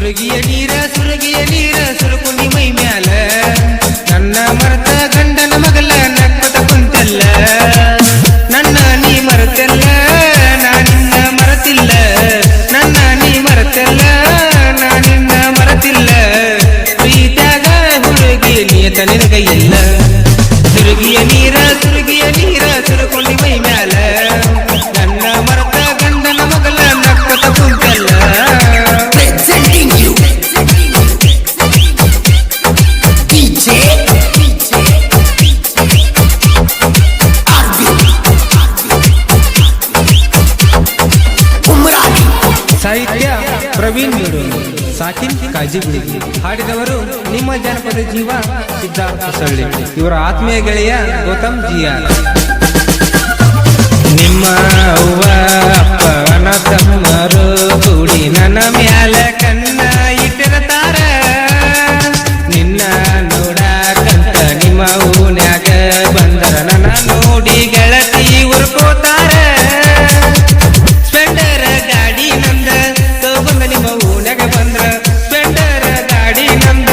ಸುರಗಿಯ ನೀರ ಸುರಕುಂಡಿ ಮೈ ಮ್ಯಾಲ ನನ್ನ ಮರೆತ ಗಂಡನ ಮಗಲ ನಕ್ಕತ ಕುಂತಲ್ಲ ನನ್ನ ನೀ ಮರೆತಲ್ಲ ನಾನಿನ್ನ ಮರೆತಿಲ್ಲ ನನ್ನ ನೀ ಮರೆತಲ್ಲ ನಾನಿನ್ನ ಮರೆತಿಲ್ಲ ಪ್ರೀತ್ಯಾಗ ಹುಡುಗಿ ನಿಯತ ನಿನಗೈಲ್ಲ ಸುರಗಿಯ ನೀರ ಸುರಕುಂಡಿ ಮೈ ಮ್ಯಾಲ ನನ್ನ ಮರೆತ ಗಂಡನ ಮಗಲ ನಕ್ಕತ ಕುಂತಲ್ಲ ಸಾಹಿತ್ಯ ಪ್ರವೀಣ್ ಮೇಡು ಸಾಕಿನ್ ಕಾಜಿ ಗುಳಿಗೆ ಹಾಡಿದವರು ನಿಮ್ಮ ಜನಪದ ಜೀವ ಸಿದ್ಧಾರ್ಥ ಸಳ್ಳಿ ಇವರ ಆತ್ಮೀಯ ಗೆಳೆಯ ಗೌತಮ್ ಜಿಆರ್ ನಿಮ್ಮ ಅವ್ವ ಅಪ್ಪನ ತಮ್ಮರು ಕೂಡಿ ನನ್ನ ಮ್ಯಾಲ ಕನ್ನ ಇಟ್ಟಿರತಾರ ನಿನ್ನ ನೋಡಕಂತ ನಿಮ್ಮ ಊನ್ಯಾಗ ಬಂದರ ನನ್ನ ನೋಡಿ ಗೆಳತಿ ಉರ್ಕೋತಾರ ಸ್ಪೆಂಡರ್ ಗಾಡಿ ನಂದ ತಗೊಂಡ ನಿಮ್ಮ ಊನ್ಯಾಗ ಬಂದ್ರ ಸ್ಪೆಂಡರ್ ಗಾಡಿ ನಂದ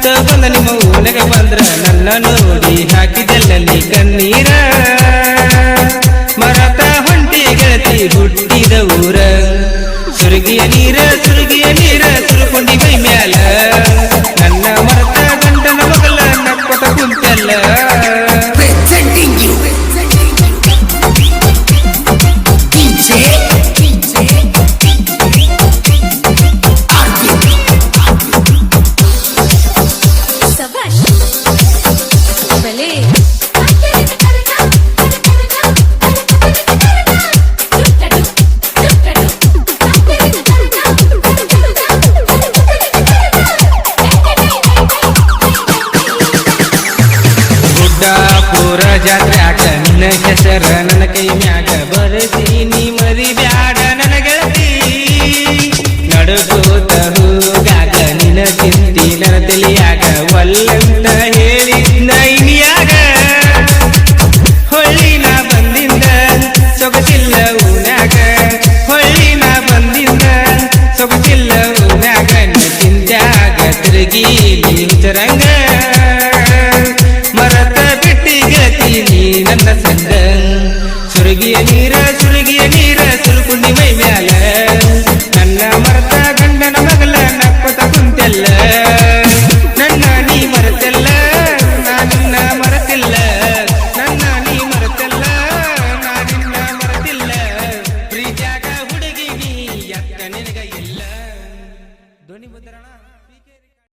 ತಗೊಂಡ ನಿಮ್ಮ ಊನ್ಯಾಗ ಬಂದ್ರ ನನ್ನ ನೋಡಿ ಹಾಕಿದೆಲ್ಲಲ್ಲಿ ಕಣ್ಣೀರ ಮರತ ಹೊಂಟಿ ಗೆಳತಿ ಹುಟ್ಟಿದ ಊರ ಸುರಗಿಯ ನೀರ ಸುರಕೊಂಡಿ ಮೈ ಮ್ಯಾಲ ನನ್ನ ಮರತ ಗಂಡನ ಮಗಲ ನಕ್ಕತ ಕುಂತಲ್ಲ ಪೂರ ಜಾತ್ರ್ಯಾಗ ನಿನ್ನ ಹೆಸರ ನನ್ನ ಕೈ ಮ್ಯಾಗ ಬರಸೀನಿ ಮರಿ ಬ್ಯಾಡ ನನ್ನ ಗೆಳತಿ ನಡುಗೋತ ಹೋಗಾಗ ನಿನ್ನ ಚಿಂತಿ ನನ್ನ ತಲಿಯಾಗ ಒಲ್ಲಂತ ಹೇಳಿ ನೈನಿಯಾಗ ಹೊಳ್ಳಿನ ಬಂದಿಂದ ಸೊಗಸಿಲ್ಲ ಊನ್ಯಾಗ ಹೊಳ್ಳಿನ ಬಂದಿಂದ ಸೊಗಸಿಲ್ಲ ಊನ್ಯಾಗ ಚಿಂತ್ಯಾಗ ತಿರುಗಿ ನಿಂತರಂಗ ನನ್ನ ಸಂಗ ಸುರಗಿಯ ನೀರ ಸುರಕುಂಡಿ ಮೈ ಮ್ಯಾಲ ನನ್ನ ಮರತ ಗಂಡನ ಮಗಲ ನಕ್ಕತ ಕುಂತೆಲ್ಲ ನನ್ನ ನೀ ಮರೆತಲ್ಲ ನಾನಿನ್ನ ಮರೆತಿಲ್ಲ ನನ್ನ ನೀ ಮರೆತಲ್ಲ ನಾನಿನ್ನ ಮರೆತಿಲ್ಲ ಪ್ರೀತ್ಯಾಗ ಹುಡುಗಿ ನೀ ಅಕ್ಕ ನಿನಗ ಇಲ್ಲ ಧ್ವನಿ ಮುದ್ರಣ